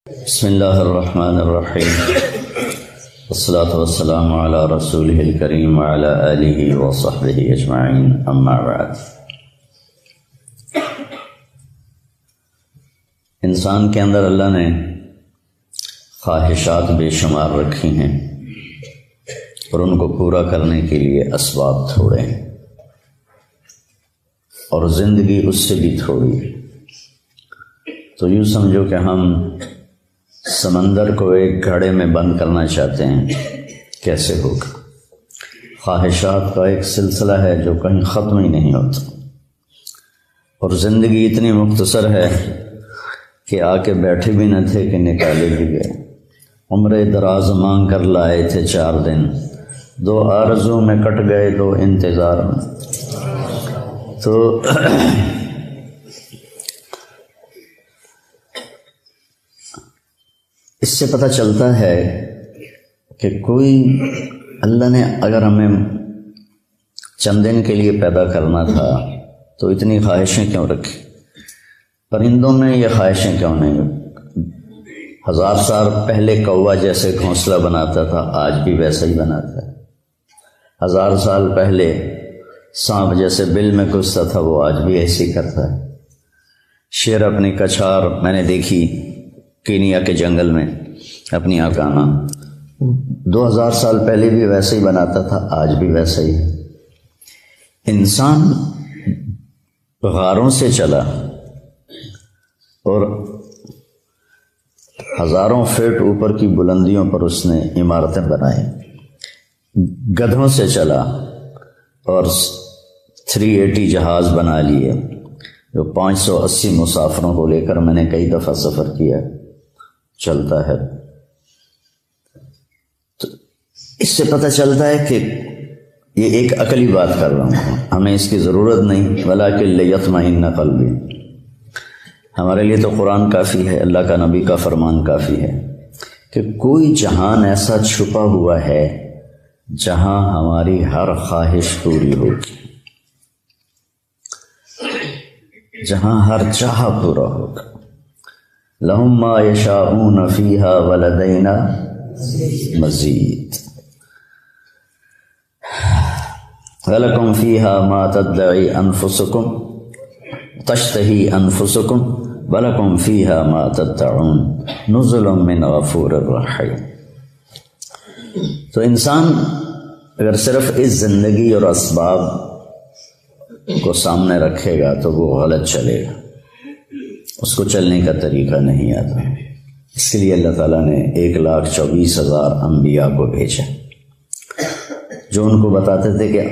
بسم اللہ الرحمن الرحیم والصلاة والسلام علی رسولہ الکریم وعلی آلہ وصحبہ اجمعین اما بعد۔ انسان کے اندر اللہ نے خواہشات بے شمار رکھی ہیں اور ان کو پورا کرنے کے لیے اسباب تھوڑے ہیں، اور زندگی اس سے بھی تھوڑی ہے۔ تو یوں سمجھو کہ ہم سمندر کو ایک گھڑے میں بند کرنا چاہتے ہیں، کیسے ہوگا؟ خواہشات کا ایک سلسلہ ہے جو کہیں ختم ہی نہیں ہوتا، اور زندگی اتنی مختصر ہے کہ آ کے بیٹھے بھی نہ تھے کہ نکالے بھی گئے۔ عمر دراز مانگ کر لائے تھے 4 دن، 2 آرزو میں کٹ گئے 2 انتظار میں۔ تو اس سے پتہ چلتا ہے کہ کوئی اللہ نے اگر ہمیں چند دن کے لیے پیدا کرنا تھا تو اتنی خواہشیں کیوں رکھی؟ پرندوں میں یہ خواہشیں کیوں نہیں؟ 1000 سال پہلے کوا جیسے گھونسلہ بناتا تھا آج بھی ویسا ہی بناتا ہے۔ 1000 سال پہلے سانپ جیسے بل میں گھستا تھا وہ آج بھی ایسے ہی کرتا ہے۔ شیر اپنی کچھار میں نے دیکھی کینیا کے جنگل میں اپنی آکانا، 2000 سال پہلے بھی ویسے ہی بناتا تھا آج بھی ویسا ہی ہے۔ انسان غاروں سے چلا اور ہزاروں فٹ اوپر کی بلندیوں پر اس نے عمارتیں بنائی، گدھوں سے چلا اور 380 جہاز بنا لیے جو 580 مسافروں کو لے کر میں نے کئی دفعہ سفر کیا چلتا ہے۔ تو اس سے پتہ چلتا ہے کہ یہ ایک عقلی بات کر رہا ہوں، ہمیں اس کی ضرورت نہیں، وَلَٰكِن لِيَطْمَئِنَّ قَلْبِي۔ ہمارے لیے تو قرآن کافی ہے، اللہ کا نبی کا فرمان کافی ہے کہ کوئی جہان ایسا چھپا ہوا ہے جہاں ہماری ہر خواہش پوری ہوگی، جہاں ہر چاہا پورا ہوگا۔ لَهُم مَّا يَشَاءُونَ فِيهَا وَلَدَيْنَا مَزِيدٌ وَلَكُمْ فِيهَا مَا تَدَّعِي أَنفُسُكُمْ تَشْتَهِي أَنفُسُكُمْ وَلَكُمْ فِيهَا مَا تَدَّعُونَ نُزُلٌ مِّنْ غَفُورٍ رَّحِيمٍ۔ تو انسان اگر صرف اس زندگی اور اسباب کو سامنے رکھے گا تو وہ غلط چلے گا، اس کو چلنے کا طریقہ نہیں آتا۔ اس کے لیے اللہ تعالیٰ نے 1,24,000 انبیاء کو بھیجا جو ان کو بتاتے تھے کہ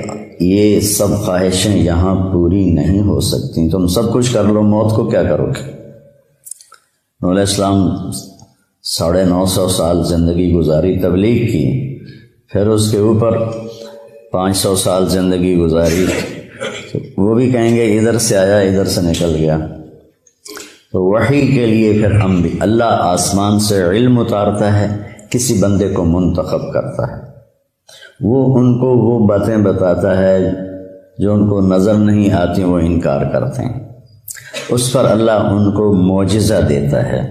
یہ سب خواہشیں یہاں پوری نہیں ہو سکتی، تم سب کچھ کر لو، موت کو کیا کرو گے؟ نوح علیہ السلام 950 سال زندگی گزاری، تبلیغ کی، پھر اس کے اوپر 500 سال زندگی گزاری، تو وہ بھی کہیں گے ادھر سے آیا ادھر سے نکل گیا۔ تو وحی کے لیے پھر اللہ آسمان سے علم اتارتا ہے، کسی بندے کو منتخب کرتا ہے، وہ ان کو وہ باتیں بتاتا ہے جو ان کو نظر نہیں آتی، وہ انکار کرتے ہیں، اس پر اللہ ان کو معجزہ دیتا ہے،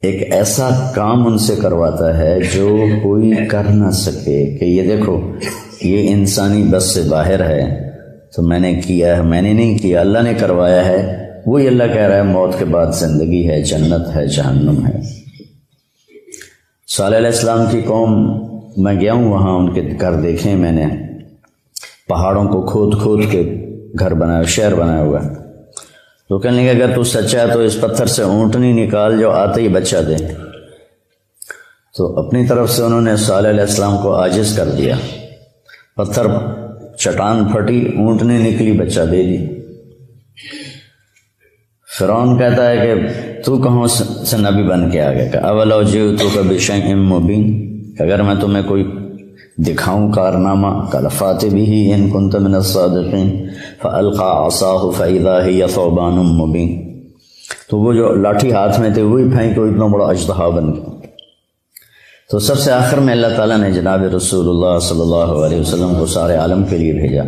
ایک ایسا کام ان سے کرواتا ہے جو کوئی کر نہ سکے، کہ یہ دیکھو یہ انسانی بس سے باہر ہے، تو میں نے کیا ہے، میں نے نہیں کیا، اللہ نے کروایا ہے۔ وہی اللہ کہہ رہا ہے موت کے بعد زندگی ہے، جنت ہے، جہنم ہے۔ صالح علیہ السلام کی قوم، میں گیا ہوں وہاں، ان کے گھر دیکھے میں نے، پہاڑوں کو کھود کھود کے گھر بنایا، شہر بنایا ہوا ہے۔ تو کہنے لگے اگر تو سچا ہے تو اس پتھر سے اونٹنی نکال جو آتے ہی بچہ دے۔ تو اپنی طرف سے انہوں نے صالح علیہ السلام کو عاجز کر دیا، پتھر چٹان پھٹی، اونٹنی نکلی، بچہ دے دی۔ فرعون کہتا ہے کہ تو کہاں سے نبی بن کے آ گیا؟ کہ اولو جئتک بشیء مبین، اگر میں تمہیں کوئی دکھاؤں کارنامہ، قال فأت بہ ان کنت من الصادقین فألقى عصاہ فإذا ہی ثعبان مبین۔ تو وہ جو لاٹھی ہاتھ میں تھے وہی پھینک کے اتنا بڑا اژدہا بن گیا۔ تو سب سے آخر میں اللہ تعالیٰ نے جناب رسول اللہ صلی اللہ علیہ وسلم کو سارے عالم کے لیے بھیجا۔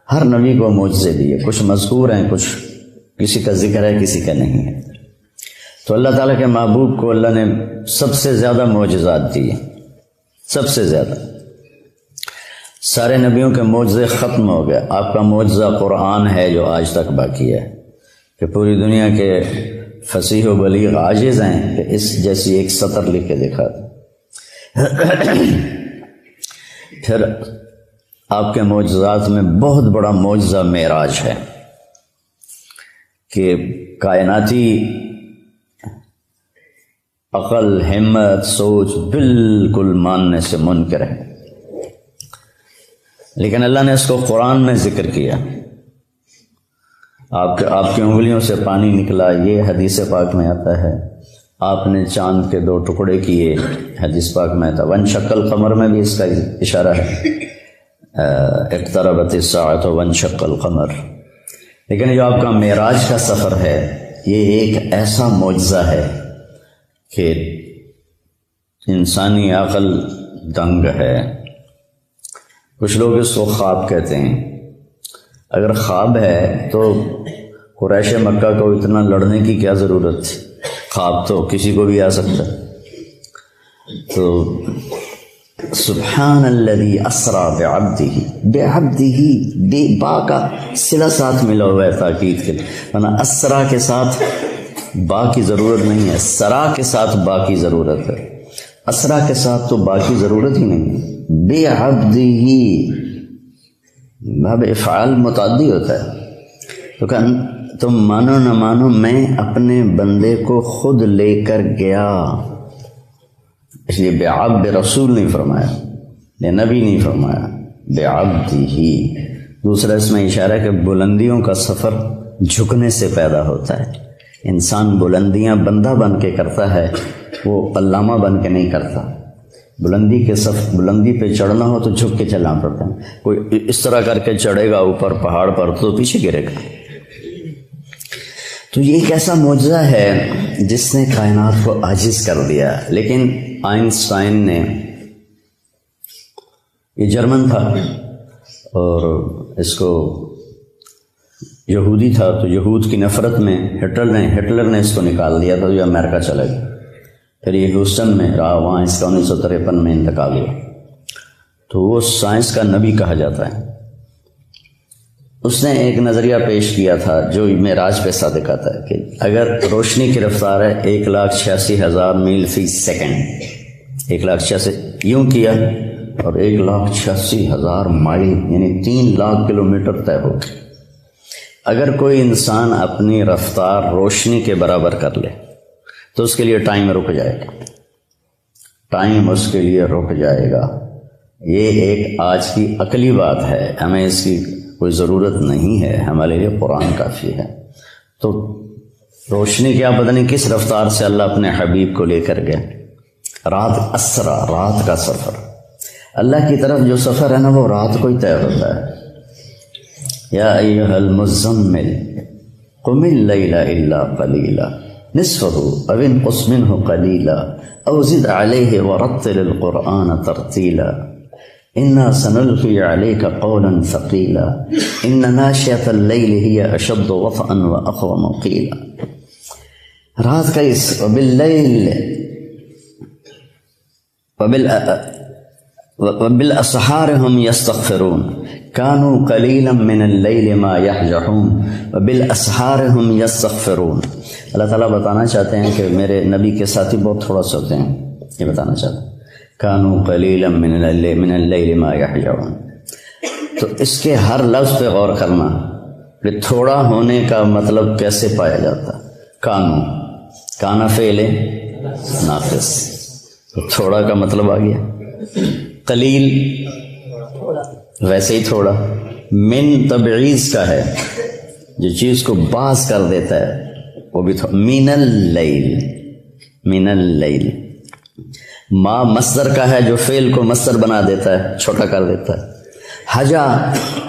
ہر نبی کو معجزے دیے، کچھ مذکور ہیں، کچھ کسی کا ذکر ہے، کسی کا نہیں ہے۔ تو اللہ تعالیٰ کے محبوب کو اللہ نے سب سے زیادہ معجزات دیے، سب سے زیادہ۔ سارے نبیوں کے معجزے ختم ہو گئے، آپ کا معجزہ قرآن ہے جو آج تک باقی ہے، کہ پوری دنیا کے فصیح و بلیغ عاجز ہیں کہ اس جیسی ایک سطر لکھ کے دکھا دیں۔ پھر آپ کے معجزات میں بہت بڑا معجزہ معراج ہے کہ کائناتی عقل، ہمت، سوچ بالکل ماننے سے منکر ہے، لیکن اللہ نے اس کو قرآن میں ذکر کیا۔ آپ کی انگلیوں سے پانی نکلا، یہ حدیث پاک میں آتا ہے۔ آپ نے چاند کے 2 ٹکڑے کیے، حدیث پاک میں آتا ہے۔ وانشق القمر میں بھی اس کا اشارہ ہے، اقتربت الساعۃ وانشق القمر۔ لیکن جو آپ کا معراج کا سفر ہے، یہ ایک ایسا معجزہ ہے کہ انسانی عقل دنگ ہے۔ کچھ لوگ اس کو خواب کہتے ہیں۔ اگر خواب ہے تو قریش مکہ کو اتنا لڑنے کی کیا ضرورت تھی؟ خواب تو کسی کو بھی آ سکتا ہے۔ تو سبحان الذی اسری بعبدہ، بے با کا صلہ ساتھ ملا ہوا ہے تاکید کے، ورنہ اسرا کے ساتھ با کی ضرورت نہیں ہے، سرا کے ساتھ با کی ضرورت ہے، اسرا کے ساتھ تو با کی ضرورت ہی نہیں ہے۔ بعبدہ باب افعال متعدی ہوتا ہے، تو کہ تم مانو نہ مانو میں اپنے بندے کو خود لے کر گیا، اس لیے بعبد رسول نہیں فرمایا، یہ نبی نہیں فرمایا، بعبدہ۔ دوسرا اس میں اشارہ ہے کہ بلندیوں کا سفر جھکنے سے پیدا ہوتا ہے۔ انسان بلندیاں بندہ بن کے کرتا ہے، وہ علامہ بن کے نہیں کرتا۔ بلندی پہ چڑھنا ہو تو جھک کے چلنا پڑتا ہے۔ کوئی اس طرح کر کے چڑھے گا اوپر پہاڑ پر تو پیچھے گرے گا۔ تو یہ ایک ایسا معجزہ ہے جس نے کائنات کو عاجز کر دیا۔ لیکن آئنسٹائن نے، یہ جرمن تھا اور اس کو یہودی تھا، تو یہود کی نفرت میں ہٹلر نے اس کو نکال دیا تھا، جو امریکہ چلا گیا۔ پھر یہ ہیوسٹن میں رہا، وہاں اس کا 1953 میں انتقال ہوا۔ تو وہ سائنس کا نبی کہا جاتا ہے۔ اس نے ایک نظریہ پیش کیا تھا جو معراج پہ صادق آتا ہے کہ اگر روشنی کی رفتار ہے 1,86,000 میل فی سیکنڈ، 1,86,000 یوں کیا اور 1,86,000 مائل یعنی 3 لاکھ کلومیٹر طے ہو گئی۔ اگر کوئی انسان اپنی رفتار روشنی کے برابر کر لے تو اس کے لیے ٹائم رک جائے گا، ٹائم اس کے لیے رک جائے گا۔ یہ ایک آج کی عقلی بات ہے، ہمیں اس کی کوئی ضرورت نہیں ہے، ہمارے لیے قرآن کافی ہے۔ تو روشنی کیا پتہ نہیں کس رفتار سے اللہ اپنے حبیب کو لے کر گئے۔ رات اسرا، رات کا سفر، اللہ کی طرف جو سفر ہے نا وہ رات کو ہی طے ہوتا ہے۔ یا ایھا المزمل قم اللیل الا قلیلا نصفہ او انقص منہ قلیلا او زد علیہ ورتل القرآن ترتیلا انا سنلقی علیک قولا ثقیلا ان ناشئۃ اللیل ہی اشد وطئا واقوم قیلا۔ رات کا اس وباللیل وبالاسحار هم یستغفرون کانوا قلیلا من اللیل ما یہجعون وبالاسحار هم یستغفرون۔ اللہ تعالیٰ بتانا چاہتے ہیں کہ میرے نبی کے ساتھی بہت تھوڑا سوتے ہیں، یہ بتانا چاہتے ہیں کانوا قلیلا من اللیل ما یہجعون۔ تو اس کے ہر لفظ پہ غور کرنا کہ تھوڑا ہونے کا مطلب کیسے پایا جاتا۔ کانا فعل ناقص، تو تھوڑا کا مطلب آ گیا۔ قلیل ویسے ہی تھوڑا، من تبعیض کا ہے، جو چیز کو باز کر دیتا ہے وہ بھی تھوڑا۔ من اللیل ما مصدر کا ہے جو فعل کو مصدر بنا دیتا ہے، چھوٹا کر دیتا ہے۔ حجا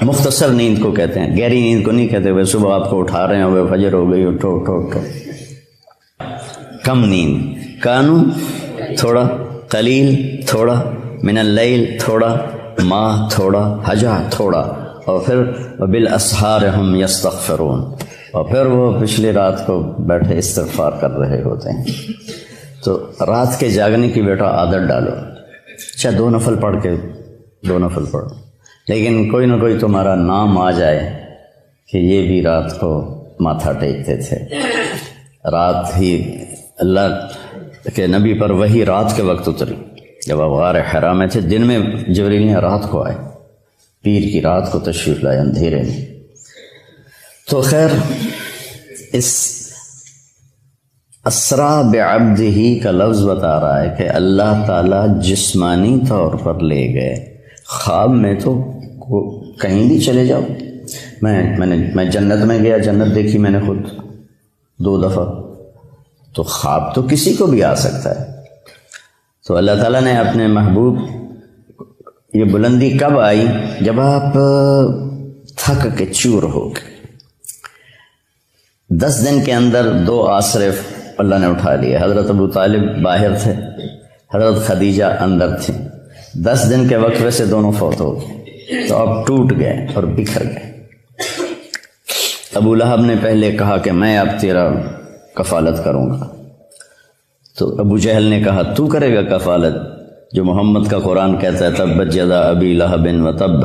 مختصر نیند کو کہتے ہیں، گہری نیند کو نہیں کہتے۔ وہ صبح آپ کو اٹھا رہے ہیں، وہ فجر ہو گئی، اٹھو اٹھو اٹھو، کم نیند۔ کانو تھوڑا، قلیل تھوڑا، من اللیل تھوڑا، ما تھوڑا، حجا تھوڑا، اور پھر وبالاسحار ہم یستغفرون، اور پھر وہ پچھلی رات کو بیٹھے استغفار کر رہے ہوتے ہیں. تو رات کے جاگنے کی بیٹا عادت ڈالو. اچھا 2 نفل پڑھ کے 2 نفل پڑھو، لیکن کوئی نہ کوئی تمہارا نام آ جائے کہ یہ بھی رات کو ماتھا ٹیکتے تھے. رات ہی اللہ کے نبی پر وہی رات کے وقت اتری جب آپ غار حرا میں تھے. دن میں جبریل نے رات کو آئے، پیر کی رات کو تشریف لائے اندھیرے میں. تو خیر اس اسرا بعبدہ کا لفظ بتا رہا ہے کہ اللہ تعالیٰ جسمانی طور پر لے گئے. خواب میں تو کہیں بھی چلے جاؤ. میں جنت میں گیا، جنت دیکھی میں نے خود 2 دفعہ. تو خواب تو کسی کو بھی آ سکتا ہے. تو اللہ تعالیٰ نے اپنے محبوب، یہ بلندی کب آئی؟ جب آپ تھک کے چور ہو گئے. 10 دن کے اندر 2 آسرے اللہ نے اٹھا لیا. حضرت ابو طالب باہر تھے، حضرت خدیجہ اندر تھیں. 10 دن کے وقفے سے دونوں فوت ہو گئے. تو آپ ٹوٹ گئے اور بکھر گئے. ابو لہب نے پہلے کہا کہ میں اب تیرا کفالت کروں گا. تو ابو جہل نے کہا تو کرے گا کفالت؟ جو محمد کا قرآن کہتا ہے تبت یدا ابی لہب و تب.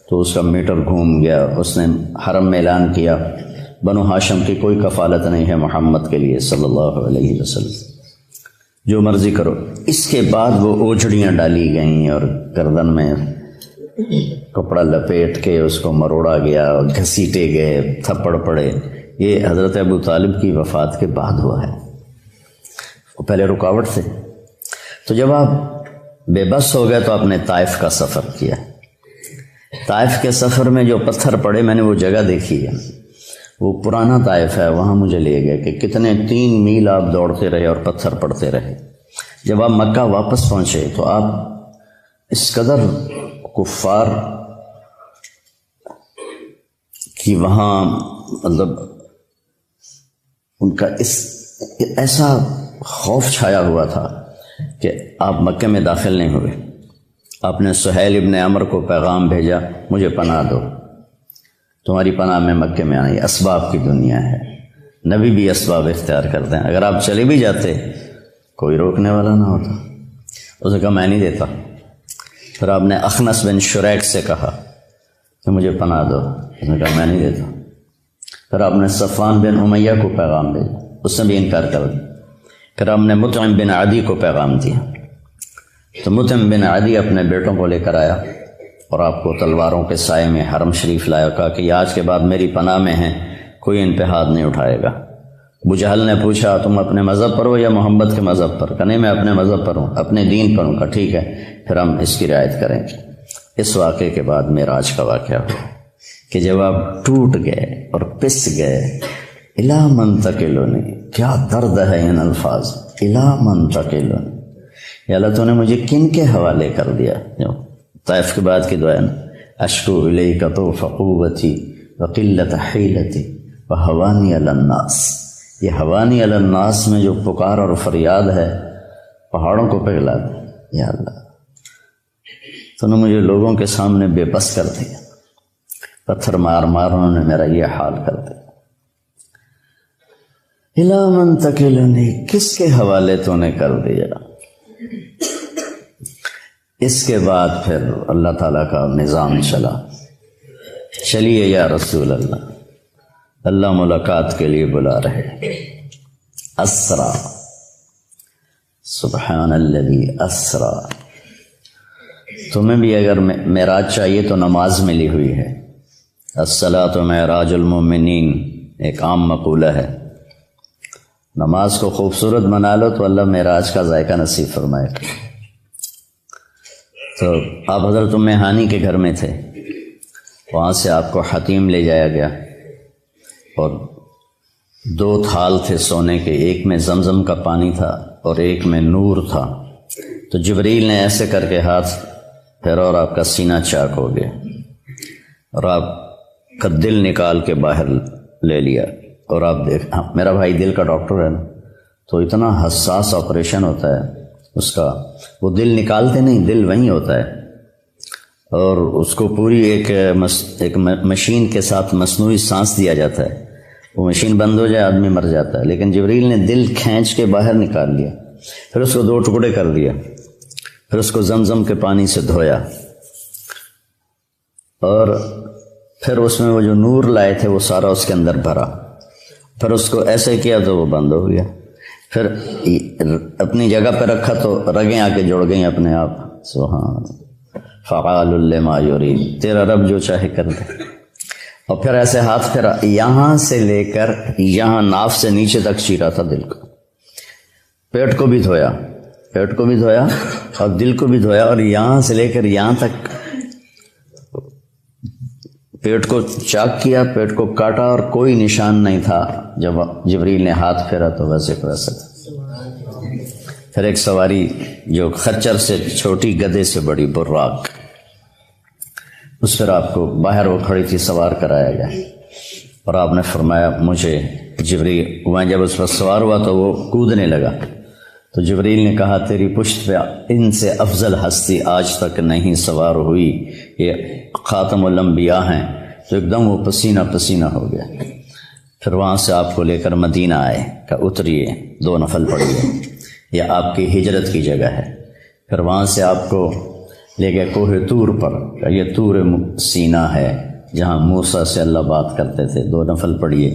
تو اس کا میٹر گھوم گیا. اس نے حرم میں اعلان کیا بنو ہاشم کی کوئی کفالت نہیں ہے محمد کے لیے صلی اللہ علیہ وسلم، جو مرضی کرو. اس کے بعد وہ اوجھڑیاں ڈالی گئیں اور گردن میں کپڑا لپیٹ کے اس کو مروڑا گیا اور گھسیٹے گئے، تھپڑ پڑے. یہ حضرت ابو طالب کی وفات کے بعد ہوا ہے. وہ پہلے رکاوٹ تھے. تو جب آپ بے بس ہو گئے تو آپ نے طائف کا سفر کیا. طائف کے سفر میں جو پتھر پڑے، میں نے وہ جگہ دیکھی ہے، وہ پرانا طائف ہے. وہاں مجھے لے گئے کہ کتنے 3 میل آپ دوڑتے رہے اور پتھر پڑتے رہے. جب آپ مکہ واپس پہنچے تو آپ اس قدر کفار کی وہاں مطلب ان کا ایسا خوف چھایا ہوا تھا کہ آپ مکہ میں داخل نہیں ہوئے. آپ نے سہیل ابن عمر کو پیغام بھیجا مجھے پناہ دو، تمہاری پناہ میں مکے میں آئی. اسباب کی دنیا ہے، نبی بھی اسباب اختیار کرتے ہیں. اگر آپ چلے بھی جاتے کوئی روکنے والا نہ ہوتا. اس نے کہا میں نہیں دیتا. پھر آپ نے اخنس بن شریک سے کہا کہ مجھے پناہ دو. اس نے کہا میں نہیں دیتا. پھر آپ نے صفوان بن امیہ کو پیغام بھیجا، اس نے بھی انکار کر دیا. پھر آپ نے مطعم بن عدی کو پیغام دیا. تو مطعم بن عدی اپنے بیٹوں کو لے کر آیا اور آپ کو تلواروں کے سائے میں حرم شریف لایا. کہا کہ یہ آج کے بعد میری پناہ میں ہیں، کوئی ان پہ ہاتھ نہیں اٹھائے گا. ابو جہل نے پوچھا تم اپنے مذہب پر ہو یا محمد کے مذہب پر؟ کہ نہیں میں اپنے مذہب پر ہوں، اپنے دین پر ہوں. کا ٹھیک ہے پھر ہم اس کی رعایت کریں گے. اس واقعے کے بعد معراج کا واقعہ ہوا کہ جب آپ ٹوٹ گئے اور پس گئے. الا منتقلونی، کیا درد ہے ان الفاظ. الا منتقلونی، یا اللہ تو نے مجھے کن کے حوالے کر دیا. جو طائف کے بعد کی دعا ہے نا، اشکو الیک طوف قوتی وقلت حیلتی وحوانی علی الناس. یہ حوانی علی الناس میں جو پکار اور فریاد ہے پہاڑوں کو پگھلا دے. یا اللہ تو نے مجھے لوگوں کے سامنے بے بس کر دیا. پتھر مار مار انہوں نے میرا یہ حال کر دیا. الا منتقلنی، کس کے حوالے تو نے کر دیا. اس کے بعد پھر اللہ تعالیٰ کا نظام چلا. چلیے یا رسول اللہ، اللہ ملاقات کے لیے بلا رہے. اسرا، سبحان الذی اسرا. تمہیں بھی اگر معراج چاہیے تو نماز ملی ہوئی ہے. الصلاۃ معراج المؤمنین ایک عام مقولہ ہے. نماز کو خوبصورت بنا لو تو اللہ معراج کا ذائقہ نصیب فرمائے. تو آپ حضرت ام ہانی کے گھر میں تھے، وہاں سے آپ کو حتیم لے جایا گیا اور 2 تھال تھے سونے کے، ایک میں زمزم کا پانی تھا اور ایک میں نور تھا. تو جبریل نے ایسے کر کے ہاتھ پھیرا اور آپ کا سینہ چاک ہو گیا اور آپ کا دل نکال کے باہر لے لیا. اور آپ دیکھ، میرا بھائی دل کا ڈاکٹر ہے نا، تو اتنا حساس آپریشن ہوتا ہے اس کا. وہ دل نکالتے نہیں، دل وہیں ہوتا ہے اور اس کو پوری ایک مشین کے ساتھ مصنوعی سانس دیا جاتا ہے وہ مشین بند ہو جائے آدمی مر جاتا ہے، لیکن جبریل نے دل کھینچ کے باہر نکال لیا، پھر اس کو 2 ٹکڑے کر دیا، پھر اس کو زمزم کے پانی سے دھویا، اور پھر اس میں وہ جو نور لائے تھے وہ سارا اس کے اندر بھرا، پھر اس کو ایسے کیا تو وہ بند ہو گیا، پھر اپنی جگہ پہ رکھا تو رگیں آ کے جڑ گئیں اپنے آپ۔ سبحان فعال لما یرید، تیرا رب جو چاہے کر دے۔ اور پھر ایسے ہاتھ پھیرا، یہاں سے لے کر یہاں ناف سے نیچے تک چیرا تھا دل کو، پیٹ کو بھی دھویا، پیٹ کو بھی دھویا اور دل کو بھی دھویا، اور یہاں سے لے کر یہاں تک پیٹ کو چاک کیا، پیٹ کو کاٹا، اور کوئی نشان نہیں تھا۔ جب جبریل نے ہاتھ پھیرا تو ویسے کو ویسا تھا۔ پھر ایک سواری جو خچر سے چھوٹی گدھے سے بڑی، براق، اس پر آپ کو باہر وہ کھڑی تھی، سوار کرایا گیا، اور آپ نے فرمایا مجھے جبریل، وہاں جب اس پر سوار ہوا تو وہ کودنے لگا، تو جبریل نے کہا تیری پشت پہ ان سے افضل ہستی آج تک نہیں سوار ہوئی، یہ خاتم الانبیاء ہیں۔ تو ایک دم وہ پسینہ پسینہ ہو گیا۔ پھر وہاں سے آپ کو لے کر مدینہ آئے، کہ اتریے 2 نفل پڑھیے، یہ آپ کی ہجرت کی جگہ ہے۔ پھر وہاں سے آپ کو لے گئے کوہ طور پر، کہ یہ طور سینا ہے جہاں موسیٰ سے اللہ بات کرتے تھے، 2 نفل پڑھیے۔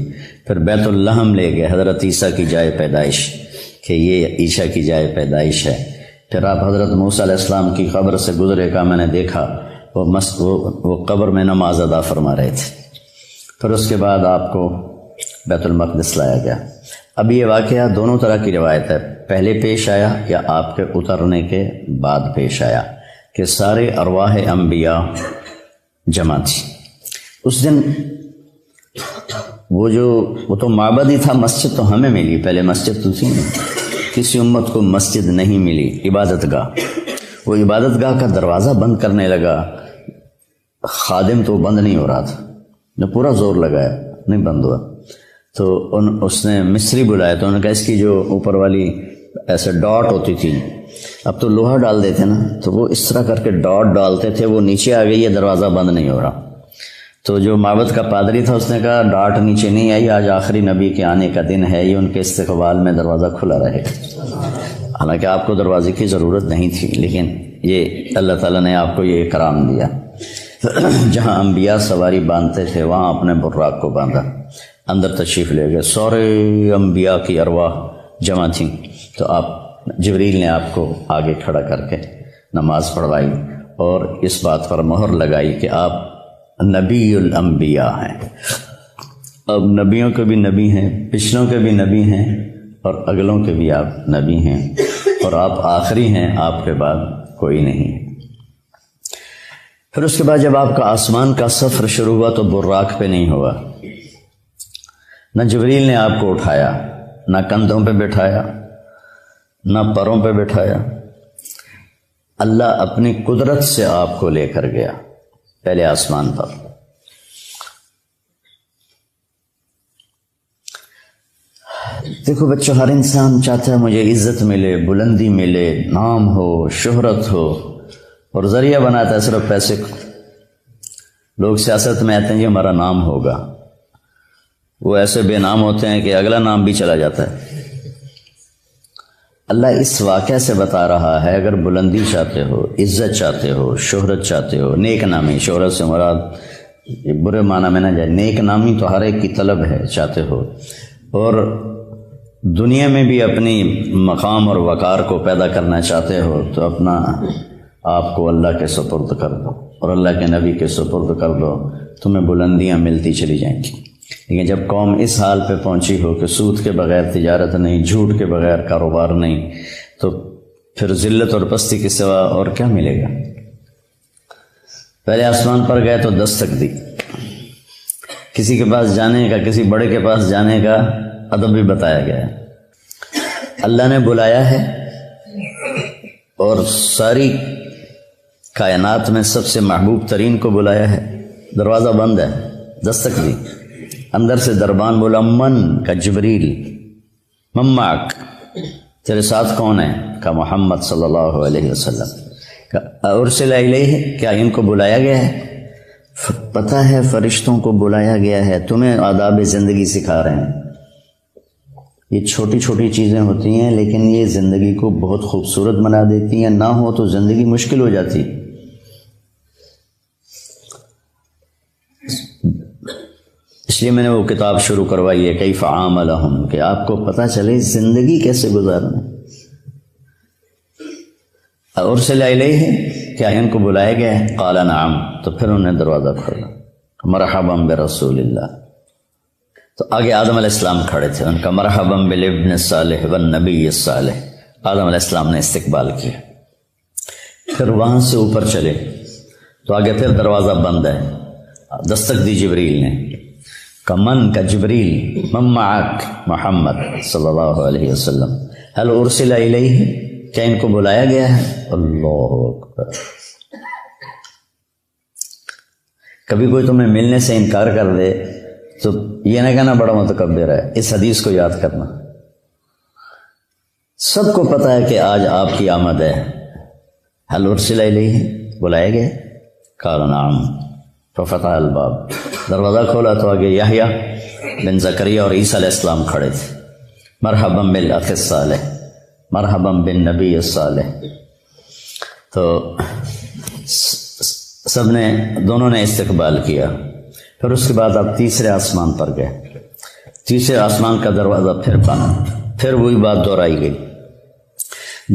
پھر بیت اللحم لے گئے، حضرت عیسیٰ کی جائے پیدائش، کہ یہ عیسیٰ کی جائے پیدائش ہے۔ پھر آپ حضرت موسیٰ علیہ السلام کی قبر سے گزرے، کا میں نے دیکھا وہ قبر میں نماز ادا فرما رہے تھے۔ پھر اس کے بعد آپ کو بیت المقدس لایا گیا۔ اب یہ واقعہ دونوں طرح کی روایت ہے، پہلے پیش آیا یا آپ کے اترنے کے بعد پیش آیا، کہ سارے ارواح انبیاء جمع تھی اس دن۔ وہ تو معبد ہی تھا، مسجد تو ہمیں ملی، پہلے مسجد تو تھی نہیں، کسی امت کو مسجد نہیں ملی، عبادت گاہ۔ وہ عبادت گاہ کا دروازہ بند کرنے لگا، خادم تو بند نہیں ہو رہا تھا، نے پورا زور لگایا، نہیں بند ہوا۔ تو اس نے مصری بلایا، تو انہوں نے کہا اس کی جو اوپر والی ایسے ڈاٹ ہوتی تھی، اب تو لوہا ڈال دیتے نا، تو وہ اس طرح کر کے ڈاٹ ڈالتے تھے، وہ نیچے آ گئی، یہ دروازہ بند نہیں ہو رہا۔ تو جو معبد کا پادری تھا اس نے کہا ڈاٹ نیچے نہیں آئی، آج آخری نبی کے آنے کا دن ہے، یہ ان کے استقبال میں دروازہ کھلا رہے گا۔ حالانکہ آپ کو دروازے کی ضرورت نہیں تھی، لیکن یہ اللہ تعالیٰ نے آپ کو یہ اکرام دیا۔ جہاں انبیاء سواری باندھتے تھے وہاں اپنے براق کو باندھا، اندر تشریف لے گئے، سارے انبیاء کی ارواح جمع تھیں۔ تو جبریل نے آپ کو آگے کھڑا کر کے نماز پڑھوائی، اور اس بات پر مہر لگائی کہ آپ نبی الانبیاء ہیں۔ اب نبیوں کے بھی نبی ہیں، پچھلوں کے بھی نبی ہیں، اور اگلوں کے بھی آپ نبی ہیں، اور آپ آخری ہیں، آپ کے بعد کوئی نہیں ہے۔ پھر اس کے بعد جب آپ کا آسمان کا سفر شروع ہوا تو براق پہ نہیں ہوا، نہ جبریل نے آپ کو اٹھایا، نہ کندھوں پہ بٹھایا، نہ پروں پہ بٹھایا، اللہ اپنی قدرت سے آپ کو لے کر گیا پہلے آسمان پر۔ دیکھو بچوں، ہر انسان چاہتا ہے مجھے عزت ملے، بلندی ملے، نام ہو، شہرت ہو، اور ذریعہ بناتا ہے صرف پیسے کو۔ لوگ سیاست میں آتے ہیں یہ ہمارا نام ہوگا، وہ ایسے بے نام ہوتے ہیں کہ اگلا نام بھی چلا جاتا ہے۔ اللہ اس واقعہ سے بتا رہا ہے اگر بلندی چاہتے ہو، عزت چاہتے ہو، شہرت چاہتے ہو، نیک نامی، شہرت سے مراد برے معنی میں نہ جائے، نیک نامی تو ہر ایک کی طلب ہے، چاہتے ہو، اور دنیا میں بھی اپنی مقام اور وقار کو پیدا کرنا چاہتے ہو، تو اپنا آپ کو اللہ کے سپرد کر دو اور اللہ کے نبی کے سپرد کر دو، تمہیں بلندیاں ملتی چلی جائیں گی۔ لیکن جب قوم اس حال پہ پہنچی ہو کہ سود کے بغیر تجارت نہیں، جھوٹ کے بغیر کاروبار نہیں، تو پھر ذلت اور پستی کے سوا اور کیا ملے گا؟ پہلے آسمان پر گئے تو دستک دی، کسی کے پاس جانے کا، کسی بڑے کے پاس جانے کا ادب بھی بتایا گیا ہے۔ اللہ نے بلایا ہے اور ساری کائنات میں سب سے محبوب ترین کو بلایا ہے، دروازہ بند ہے، دستک دی، اندر سے دربان بولا، من کا جبریل، مماک، تیرے ساتھ کون ہے؟ کا محمد صلی اللہ علیہ وسلم، ارسل الیہ، کیا ان کو بلایا گیا ہے؟ پتہ ہے فرشتوں کو بلایا گیا ہے، تمہیں آداب زندگی سکھا رہے ہیں. یہ چھوٹی چھوٹی چیزیں ہوتی ہیں لیکن یہ زندگی کو بہت خوبصورت بنا دیتی ہیں. نہ ہو تو زندگی مشکل ہو جاتی. اس لیے میں نے وہ کتاب شروع کروائی ہے کیف عاملہم، کہ آپ کو پتہ چلے زندگی کیسے گزارنا. ارسل الیہ، کیا ان کو بلایا گیا ہے؟ قال نعم، تو پھر انہوں نے دروازہ کھولا. مرحبا برسول اللہ. تو آگے آدم علیہ السلام کھڑے تھے، ان کا مرحبا بالابن الصالح والنبی الصالح. آدم علیہ السلام نے استقبال کیا. پھر وہاں سے اوپر چلے تو آگے پھر دروازہ بند ہے. دستک دی جبریل نے. من کا جبریل، من معک محمد صلی اللہ علیہ وسلم، هل ارسل الیہ، کیا ان کو بلایا گیا ہے؟ اللہ اکبر. کبھی کوئی تمہیں ملنے سے انکار کر دے تو یہ نہ کہنا بڑا متکبر ہے. اس حدیث کو یاد کرنا. سب کو پتہ ہے کہ آج آپ کی آمد ہے. هل ارسل الیہ، بلایا گیا؟ قال نعم ففتح الباب، دروازہ کھولا تو آگے یحییٰ بن زکریا اور عیسیٰ علیہ السلام کھڑے تھے. مرحبا بالاخ الصالح، مرحبا بالنبی الصالح. تو سب نے، دونوں نے استقبال کیا. پھر اس کے بعد آپ تیسرے آسمان پر گئے. تیسرے آسمان کا دروازہ پھر بند. پھر وہی بات دہرائی گئی.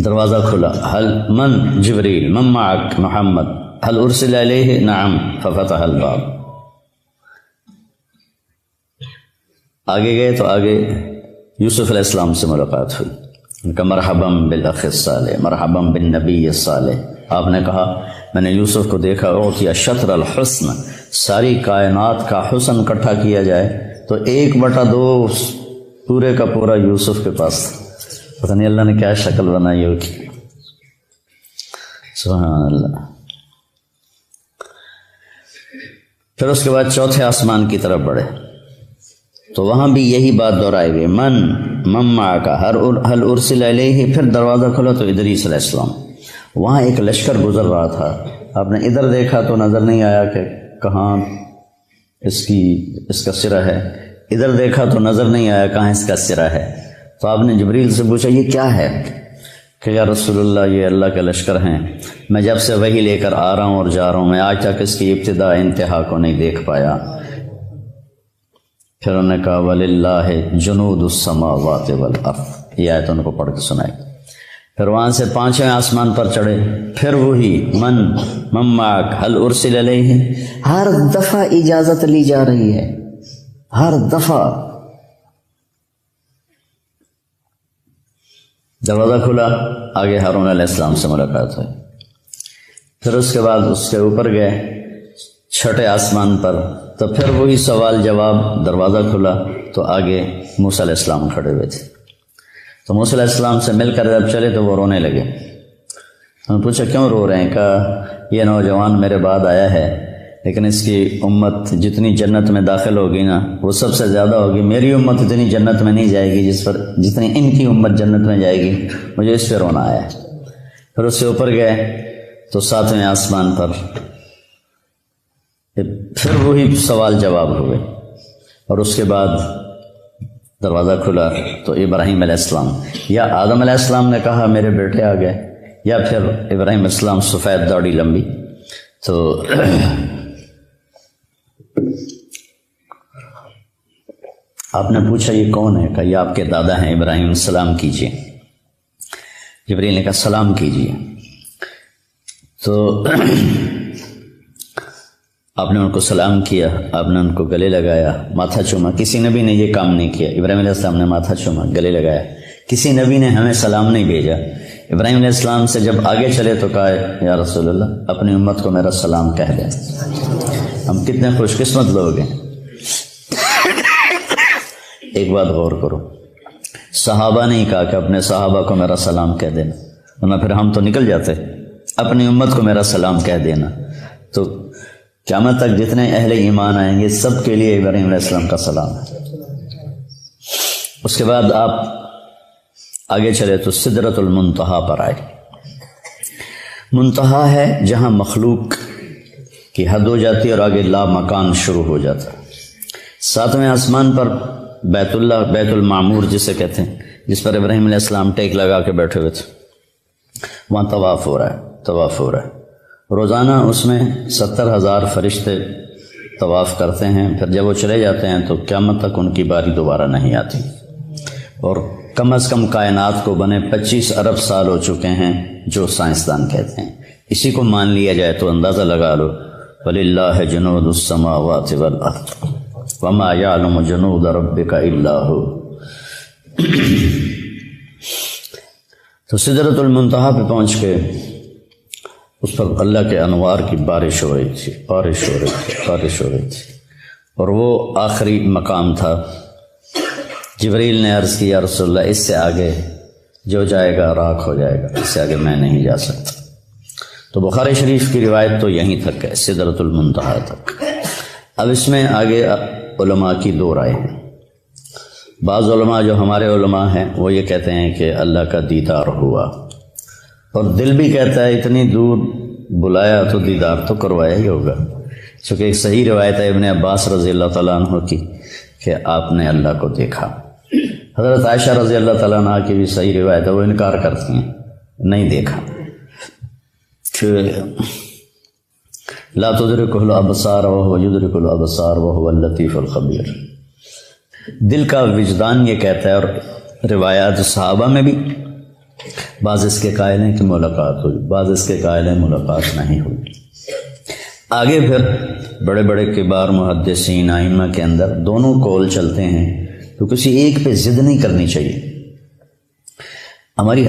دروازہ کھلا، حل من جبریل من معک محمد هل ارسل الیہ نعم ففتح الباب. آگے گئے تو آگے یوسف علیہ السلام سے ملاقات ہوئی. ان کا مرحبا بالاخ الصالح مرحبا بالنبی الصالح. آپ نے کہا میں نے یوسف کو دیکھا، اعطی شطر الحسن، ساری کائنات کا حسن اکٹھا کیا جائے تو 1/2 پورے کا پورا یوسف کے پاس. پتہ نہیں اللہ نے کیا شکل بنائی ہوگی. سبحان اللہ. پھر اس کے بعد چوتھے آسمان کی طرف بڑھے تو وہاں بھی یہی بات دہرائی گئی. من معک هل ارسل الیہ. پھر دروازہ کھلا تو ادریس علیہ السلام. وہاں ایک لشکر گزر رہا تھا. آپ نے ادھر دیکھا تو نظر نہیں آیا کہ کہاں اس کا سرا ہے. ادھر دیکھا تو نظر نہیں آیا کہاں اس کا سرا ہے. تو آپ نے جبریل سے پوچھا یہ کیا ہے؟ کہ یا رسول اللہ یہ اللہ کے لشکر ہیں. میں جب سے وہی لے کر آ رہا ہوں اور جا رہا ہوں، میں آج تک اس کی ابتدا انتہا کو نہیں دیکھ پایا. پھر انہوں نے کہا وَلِلَّهِ جُنُودُ السَّمَاوَاتِ وَالْأَرْضِ. یہ آیت ان کو پڑھ کے سنائی. پھر وہاں سے 5ویں آسمان پر چڑھے. پھر وہی من معک هل ارسل الیہ. ہر دفعہ اجازت لی جا رہی ہے، ہر دفعہ. دروازہ کھلا، آگے ہارون علیہ السلام سے ملاقات ہوئی. پھر اس کے بعد اس کے اوپر گئے 6ٹھے آسمان پر تو پھر وہی سوال جواب. دروازہ کھلا تو آگے موسیٰ علیہ السلام کھڑے ہوئے تھے. تو موسیٰ علیہ السلام سے مل کر جب چلے تو وہ رونے لگے. انہوں نے پوچھا کیوں رو رہے ہیں؟ کہا یہ نوجوان میرے بعد آیا ہے لیکن اس کی امت جتنی جنت میں داخل ہوگی نا وہ سب سے زیادہ ہوگی. میری امت اتنی جنت میں نہیں جائے گی جتنی ان کی امت جنت میں جائے گی. مجھے اس پہ رونا آیا. پھر اس سے اوپر گئے تو 7ویں آسمان پر پھر وہی سوال جواب ہوئے. اور اس کے بعد دروازہ کھلا تو ابراہیم علیہ السلام یا آدم علیہ السلام نے کہا میرے بیٹے آ گئے، یا پھر ابراہیم علیہ السلام سفید داڑھی لمبی. تو آپ نے پوچھا یہ کون ہے؟ کہا یہ آپ کے دادا ہیں ابراہیم، سلام کیجیے. جبریل نے کہا سلام کیجیے. تو آپ نے ان کو سلام کیا، آپ نے ان کو گلے لگایا، ماتھا چوما. کسی نبی نے یہ کام نہیں کیا. ابراہیم علیہ السلام نے ماتھا چوما، گلے لگایا. کسی نبی نے ہمیں سلام نہیں بھیجا. ابراہیم علیہ السلام سے جب آگے چلے تو کہا یا رسول اللہ اپنی امت کو میرا سلام کہہ دیں. ہم کتنے خوش قسمت لوگ ہیں. ایک بات غور کرو، صحابہ نے کہا کہ اپنے صحابہ کو میرا سلام کہہ دینا، ورنہ پھر ہم تو نکل جاتے. اپنی امت کو میرا سلام کہہ دینا. تو قیامت تک جتنے اہل ایمان آئیں گے سب کے لیے ابراہیم علیہ السلام کا سلام ہے. اس کے بعد آپ آگے چلے تو سدرۃ المنتہا پر آئے. منتہا ہے جہاں مخلوق کی حد ہو جاتی ہے اور آگے لا مکان شروع ہو جاتا ہے۔ 7ویں آسمان پر بیت اللہ، بیت المعمور جسے کہتے ہیں، جس پر ابراہیم علیہ السلام ٹیک لگا کے بیٹھے ہوئے تھے، وہاں طواف ہو رہا ہے۔ روزانہ اس میں 70,000 فرشتے طواف کرتے ہیں، پھر جب وہ چلے جاتے ہیں تو قیامت تک ان کی باری دوبارہ نہیں آتی، اور کم از کم کائنات کو بنے 25 ارب سال ہو چکے ہیں جو سائنسدان کہتے ہیں۔ اسی کو مان لیا جائے تو اندازہ لگا لو، وَلِلَّهِ جُنُودُ السَّمَاوَاتِ وَالْأَرْضِ وَمَا يَعْلَمُ جُنُودَ رَبِّكَ إِلَّا هُوَ۔ تو سدرۃ المنتہا پہ پہنچ کے اس پر اللہ کے انوار کی بارش ہو رہی تھی، اور وہ آخری مقام تھا۔ جبریل نے عرض کی، یا رسول اللہ اس سے آگے جو جائے گا راکھ ہو جائے گا، اس سے آگے میں نہیں جا سکتا۔ تو بخاری شریف کی روایت تو یہیں تک ہے، سدرۃ المنتہا تک۔ اب اس میں آگے علماء کی 2 رائے ہیں۔ بعض علماء جو ہمارے علماء ہیں وہ یہ کہتے ہیں کہ اللہ کا دیدار ہوا، اور دل بھی کہتا ہے اتنی دور بلایا تو دیدار تو کروایا ہی ہوگا، چونکہ ایک صحیح روایت ہے ابن عباس رضی اللہ تعالیٰ عنہ کی کہ آپ نے اللہ کو دیکھا۔ حضرت عائشہ رضی اللہ تعالیٰ عنہ کی بھی صحیح روایت ہے، وہ انکار کرتی ہیں، نہیں دیکھا۔ لا تدرکہ الابصار وہو یدرک الابصار وہو اللطیف الخبیر۔ دل کا وجدان یہ کہتا ہے، اور روایات صحابہ میں بھی بعض اس کے قائل ہیں کہ ملاقات ہوئی، بعض اس کے قائل ہیں ملاقات نہیں ہوئی۔ آگے پھر بڑے بڑے کبار محدثین ائمہ کے اندر دونوں قول چلتے ہیں، تو کسی ایک پہ ضد نہیں کرنی چاہیے۔ ہماری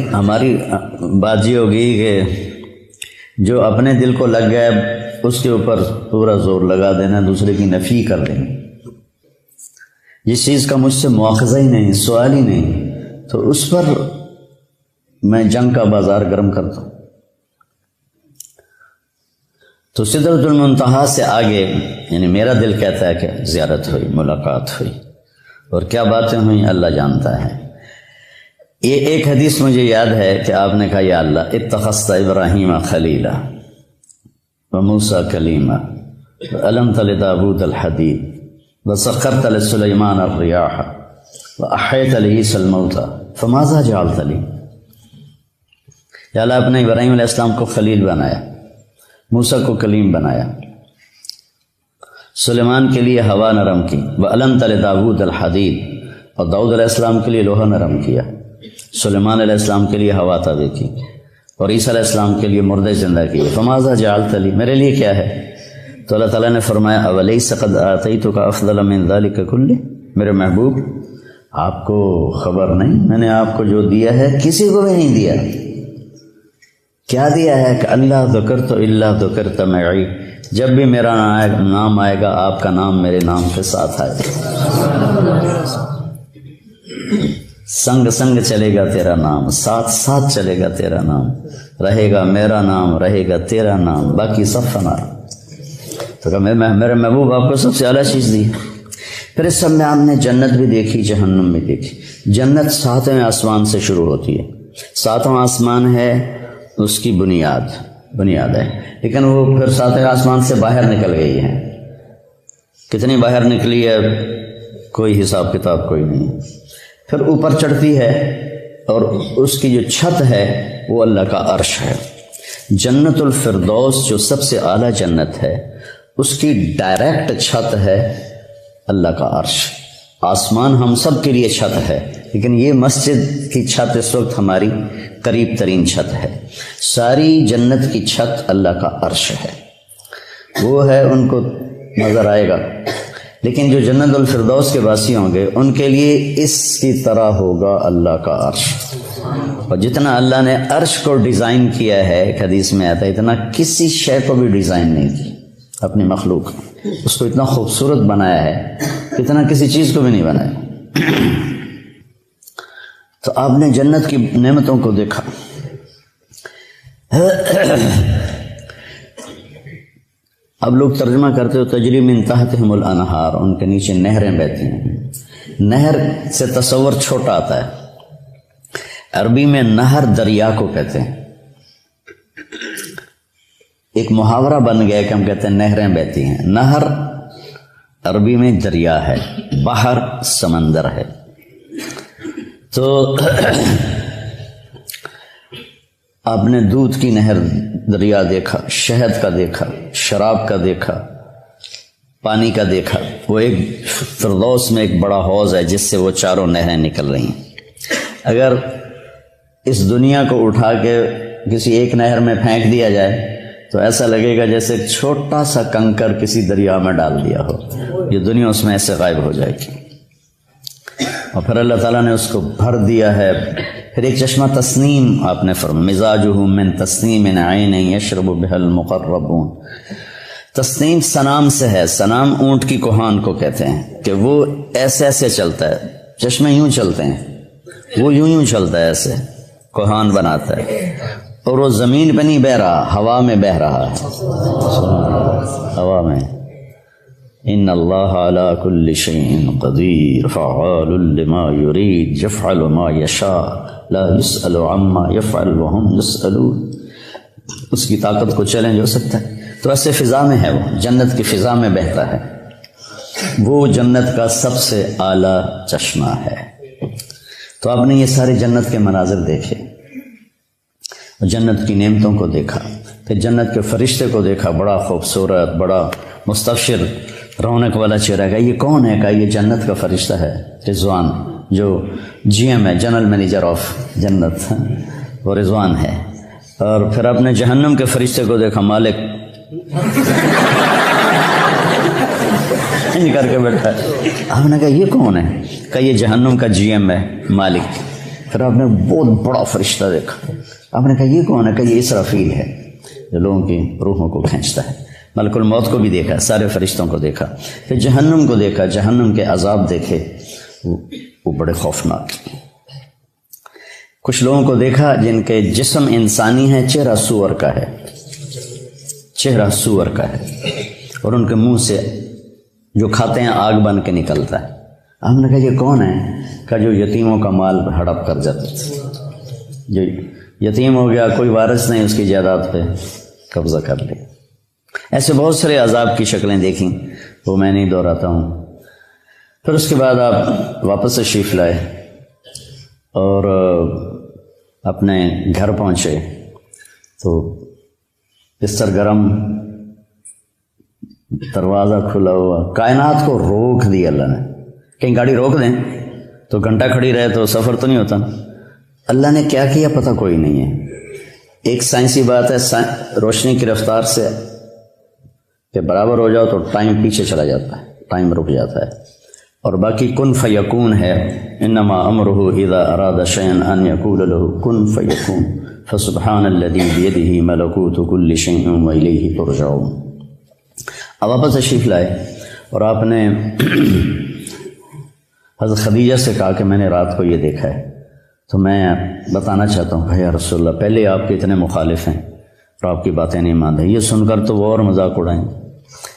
بات یہ ہوگی کہ جو اپنے دل کو لگ گیا اس کے اوپر پورا زور لگا دینا، دوسرے کی نفی کر دینا۔ جس چیز کا مجھ سے مواخذہ ہی نہیں، سوال ہی نہیں، تو اس پر میں جنگ کا بازار گرم کرتا ہوں۔ تو سدرۃ المنتہا سے آگے یعنی میرا دل کہتا ہے کہ زیارت ہوئی، ملاقات ہوئی، اور کیا باتیں ہوئیں اللہ جانتا ہے۔ یہ ایک حدیث مجھے یاد ہے کہ آپ نے کہا، یا اللہ اتخذت ابراہیم خلیلا وموسیٰ کلیما وعلمت لداود الحدید وسخرت لسلیمان الریاح واحیت لعیسی الموتى فماذا جعلت لی۔ یا اللہ آپ نے ابراہیم علیہ السلام کو خلیل بنایا، موسیٰ کو کلیم بنایا، سلیمان کے لیے ہوا نرم کی، وعلمت لداود الحدید، اور داؤد علیہ السلام کے لیے لوہا نرم کیا، سلیمان علیہ السلام کے لیے ہوا تابع کی، اور عیسیٰ علیہ السلام کے لیے مردے زندہ کیے۔ فماذا جعلت لی، میرے لیے کیا ہے؟ تو اللہ تعالیٰ نے فرمایا، اولیس قد آتیتک افضل من ذلک کلہ، میرے محبوب آپ کو خبر نہیں میں نے آپ کو جو دیا ہے کسی کو بھی نہیں دیا۔ کیا دیا ہے کہ اللہ ذکرت الا ذکرت معی، جب بھی میرا نام آئے گا آپ کا نام میرے نام کے ساتھ آئے گا، سنگ سنگ چلے گا تیرا نام، ساتھ ساتھ چلے گا تیرا نام، رہے گا میرا نام، رہے گا تیرا نام، باقی سب فنا۔ تو کہ میرے محبوب آپ کو سب سے اعلیٰ چیز دی۔ پھر اس سب میں آپ نے جنت بھی دیکھی، جہنم بھی دیکھی۔ جنت 7ویں آسمان سے شروع ہوتی ہے، 7واں آسمان ہے اس کی بنیاد ہے، لیکن وہ پھر 7ویں آسمان سے باہر نکل گئی ہے۔ کتنی باہر نکلی ہے کوئی حساب کتاب کوئی نہیں۔ پھر اوپر چڑھتی ہے اور اس کی جو چھت ہے وہ اللہ کا عرش ہے۔ جنت الفردوس جو سب سے اعلیٰ جنت ہے اس کی ڈائریکٹ چھت ہے اللہ کا عرش۔ آسمان ہم سب کے لیے چھت ہے، لیکن یہ مسجد کی چھت اس وقت ہماری قریب ترین چھت ہے۔ ساری جنت کی چھت اللہ کا عرش ہے، وہ ہے، ان کو نظر آئے گا۔ لیکن جو جنت الفردوس کے باسی ہوں گے ان کے لیے اس کی طرح ہوگا اللہ کا عرش۔ اور جتنا اللہ نے عرش کو ڈیزائن کیا ہے، ایک حدیث میں آتا ہے، اتنا کسی شے کو بھی ڈیزائن نہیں کی اپنی مخلوق، اس کو اتنا خوبصورت بنایا ہے، اتنا کسی چیز کو بھی نہیں بنایا۔ تو آپ نے جنت کی نعمتوں کو دیکھا۔ اب لوگ ترجمہ کرتے ہو تجری من تحتہم الانہار، ان کے نیچے نہریں بہتی ہیں۔ نہر سے تصور چھوٹا آتا ہے، عربی میں نہر دریا کو کہتے ہیں۔ ایک محاورہ بن گیا کہ ہم کہتے ہیں نہریں بہتی ہیں. نہر عربی میں دریا ہے، بحر سمندر ہے. تو آپ نے دودھ کی نہر دریا دیکھا، شہد کا دیکھا، شراب کا دیکھا، پانی کا دیکھا. وہ ایک فردوس میں ایک بڑا حوض ہے جس سے وہ چاروں نہریں نکل رہی ہیں. اگر اس دنیا کو اٹھا کے کسی ایک نہر میں پھینک دیا جائے تو ایسا لگے گا جیسے ایک چھوٹا سا کنکر کسی دریا میں ڈال دیا ہو. یہ دنیا اس میں ایسے غائب ہو جائے گی. اور پھر اللہ تعالیٰ نے اس کو بھر دیا ہے. پھر ایک چشمہ تسنیم آپ نے فرمایا مزاجہ من تسنیم عین یشرب بها المقربون. تسنیم سنام سے ہے. سنام اونٹ کی کوہان کو کہتے ہیں کہ وہ ایسے ایسے چلتا ہے. چشمے یوں چلتے ہیں، وہ یوں چلتا ہے، ایسے کوہان بناتا ہے. اور وہ زمین پہ نہیں بہ رہا، ہوا میں بہ رہا ہے. ہوا میں. ان اللہ علی کل شیء قدیر فعال لما یرید یفعل ما یشاء لا یسأل عما یفعل وهم یسألون. اس کی طاقت کو چیلنج ہو سکتا ہے. تو ایسے فضا میں ہے، وہ جنت کی فضا میں بہتا ہے. وہ جنت کا سب سے اعلیٰ چشمہ ہے. تو آپ نے یہ سارے جنت کے مناظر دیکھے، جنت کی نعمتوں کو دیکھا، پھر جنت کے فرشتے کو دیکھا، بڑا خوبصورت، بڑا مستبشر، رونق والا چہرہ. کا یہ کون ہے؟ کہا یہ جنت کا فرشتہ ہے رضوان، جو جی ایم ہے، جنرل مینیجر آف جنت، وہ رضوان ہے. اور پھر آپ نے جہنم کے فرشتے کو دیکھا، مالک کر کے بیٹھا. آپ نے کہا یہ کون ہے؟ کہا یہ جہنم کا جی ایم ہے، مالک. پھر آپ نے بہت بڑا فرشتہ دیکھا. آپ نے کہا یہ کون ہے؟ کہ یہ اسرافیل ہے جو لوگوں کی روحوں کو کھینچتا ہے. ملک الموت کو بھی دیکھا، سارے فرشتوں کو دیکھا. پھر جہنم کو دیکھا، جہنم کے عذاب دیکھے، وہ بڑے خوفناک. کچھ لوگوں کو دیکھا جن کے جسم انسانی ہے، چہرہ سور کا ہے، چہرہ سور کا ہے، اور ان کے منہ سے جو کھاتے ہیں آگ بن کے نکلتا ہے. ہم نے کہا یہ کون ہے؟ کہ جو یتیموں کا مال ہڑپ کر جاتے تھے. جو یتیم ہو گیا، کوئی وارث نہیں، اس کی جائیداد پہ قبضہ کر لیا. ایسے بہت سارے عذاب کی شکلیں دیکھیں، وہ میں نہیں دہراتا ہوں. پھر اس کے بعد آپ واپس تشریف لائے اور اپنے گھر پہنچے تو بستر گرم، دروازہ کھلا ہوا. کائنات کو روک دی اللہ نے. کہیں گاڑی روک دیں تو گھنٹہ کھڑی رہے تو سفر تو نہیں ہوتا. اللہ نے کیا کیا پتہ کوئی نہیں ہے. ایک سائنسی بات ہے، روشنی کی رفتار سے کہ برابر ہو جاؤ تو ٹائم پیچھے چلا جاتا ہے، ٹائم رک جاتا ہے. اور باقی کن فیکون ہے. انما امرہ اذا اراد شیئا ان یقول له کن فیکون فسبحان الذی بیدہ ملکوت کل شیء والیہ ترجعون. اب واپس تشریف لائے اور آپ نے حضرت خدیجہ سے کہا کہ میں نے رات کو یہ دیکھا ہے، تو میں بتانا چاہتا ہوں. یا رسول اللہ، پہلے آپ کے اتنے مخالف ہیں اور آپ کی باتیں نہیں مانتے. یہ سن کر تو وہ اور مذاق اڑائیں.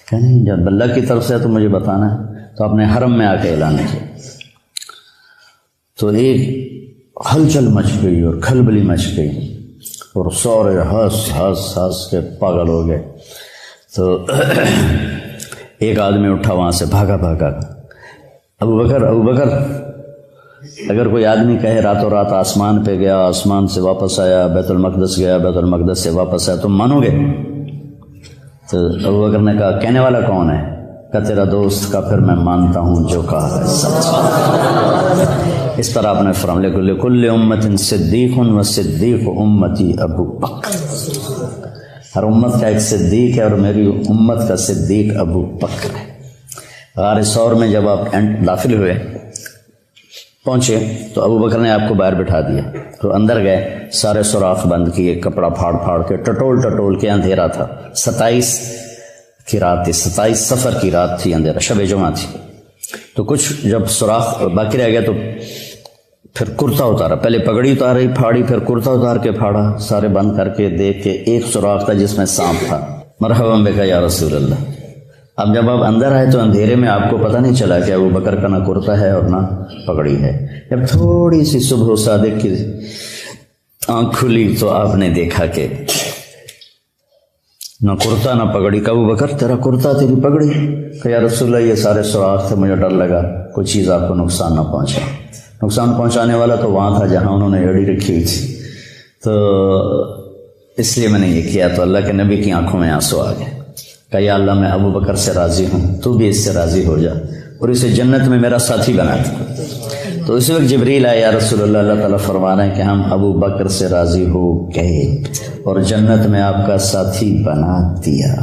کہ نہیں، جب اللہ کی طرف سے تو مجھے بتانا ہے. تو آپ نے حرم میں آ کے اعلان کیا تو ایک ہلچل مچ گئی اور کھلبلی مچ گئی اور سورے ہنس کے پاگل ہو گئے. تو ایک آدمی اٹھا وہاں سے، بھاگا، ابو بکر. اگر کوئی آدمی کہے راتوں رات آسمان پہ گیا، آسمان سے واپس آیا، بیت المقدس گیا، بیت المقدس سے واپس آیا، تم مانو گے؟ تو ابو بکر نے کہا کہنے والا کون ہے؟ کہ تیرا دوست. کا پھر میں مانتا ہوں جو کہا ہے سچ. اس پر آپ نے فرمایا لکل امت صدیق و صدیق امتی ابو بکر. ہر امت کا ایک صدیق ہے اور میری امت کا صدیق ابو بکر ہے. غار ثور میں جب آپ داخل ہوئے، پہنچے تو ابو بکر نے آپ کو باہر بٹھا دیا. تو اندر گئے، سارے سوراخ بند کیے، کپڑا پھاڑ کے ٹٹول کے اندھیرا تھا. 27 کی رات تھی، 27 صفر کی رات تھی، اندھیرا، شب جمعہ تھی. تو کچھ جب سوراخ باقی رہ گیا تو پھر کرتا اتارا. پہلے پگڑی اتاری پھاڑی، پھر کرتا اتار کے پھاڑا، سارے بند کر کے دیکھ کے ایک سوراخ تھا جس میں سانپ تھا. مرحبا بک یا رسول اللہ. اب جب آپ اندر آئے تو اندھیرے میں آپ کو پتہ نہیں چلا کہ ابو بکر کا نہ کرتا ہے اور نہ پگڑی ہے. جب تھوڑی سی صبح صادق کی آنکھ کھلی تو آپ نے دیکھا کہ نہ کرتا نہ پگڑی. کہ ابو بکر تیرا کرتا تیری پگڑی؟ کہ یا رسول اللہ یہ سارے سوراخ تھے، مجھے ڈر لگا کوئی چیز آپ کو نقصان نہ پہنچا. نقصان پہنچانے والا تو وہاں تھا جہاں انہوں نے ایڑی رکھی ہوئی تھی، تو اس لیے میں نے یہ کیا. تو اللہ کے نبی کی آنکھوں میں آنسو آ گئے. کہ یا اللہ میں ابو بکر سے راضی ہوں، تو بھی اس سے راضی ہو جا اور اسے جنت میں میرا ساتھی بنا دے. تو اسی وقت جبریل آیا، یا رسول اللہ، اللہ تعالیٰ فرما رہے ہیں کہ ہم ابو بکر سے راضی ہو گئے اور جنت میں آپ کا ساتھی بنا دیا.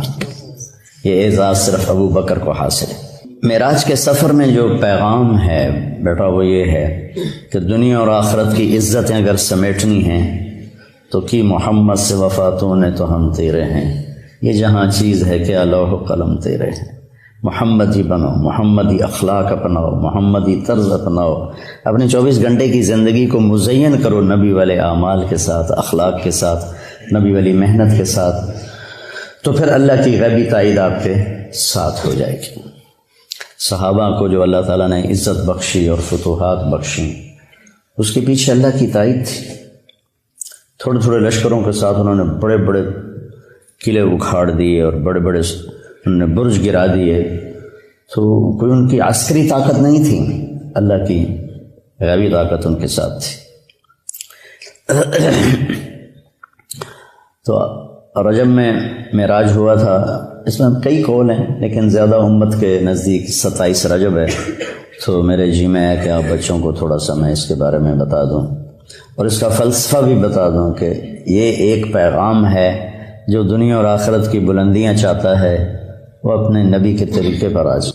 یہ اعزاز صرف ابو بکر کو حاصل ہے. معراج کے سفر میں جو پیغام ہے بیٹا وہ یہ ہے کہ دنیا اور آخرت کی عزتیں اگر سمیٹنی ہیں تو کی محمد سے وفاتوں نے تو ہم تیرے ہیں. یہ جہاں چیز ہے کہ لوح و قلم تیرے ہیں. محمدی بنو، محمدی اخلاق اپناؤ، محمدی طرز اپناؤ. اپنے 24 گھنٹے کی زندگی کو مزین کرو نبی والے اعمال کے ساتھ، اخلاق کے ساتھ، نبی والی محنت کے ساتھ، تو پھر اللہ کی غیبی تائید آپ کے ساتھ ہو جائے گی. صحابہ کو جو اللہ تعالیٰ نے عزت بخشی اور فتوحات بخشی، اس کے پیچھے اللہ کی تائید تھی. تھوڑے تھوڑے لشکروں کے ساتھ انہوں نے بڑے بڑے قلعے اکھاڑ دیے اور بڑے بڑے انہوں نے برج گرا دیے. تو کوئی ان کی عسکری طاقت نہیں تھی، اللہ کی غیبی طاقت ان کے ساتھ تھی. تو رجب میں معراج ہوا تھا. اس میں کئی قول ہیں لیکن زیادہ امت کے نزدیک 27 رجب ہے. تو میرے جی میں ہے کہ آپ بچوں کو تھوڑا سا میں اس کے بارے میں بتا دوں اور اس کا فلسفہ بھی بتا دوں کہ یہ ایک پیغام ہے جو دنیا اور آخرت کی بلندیاں چاہتا ہے، وہ اپنے نبی کے طریقے پر آج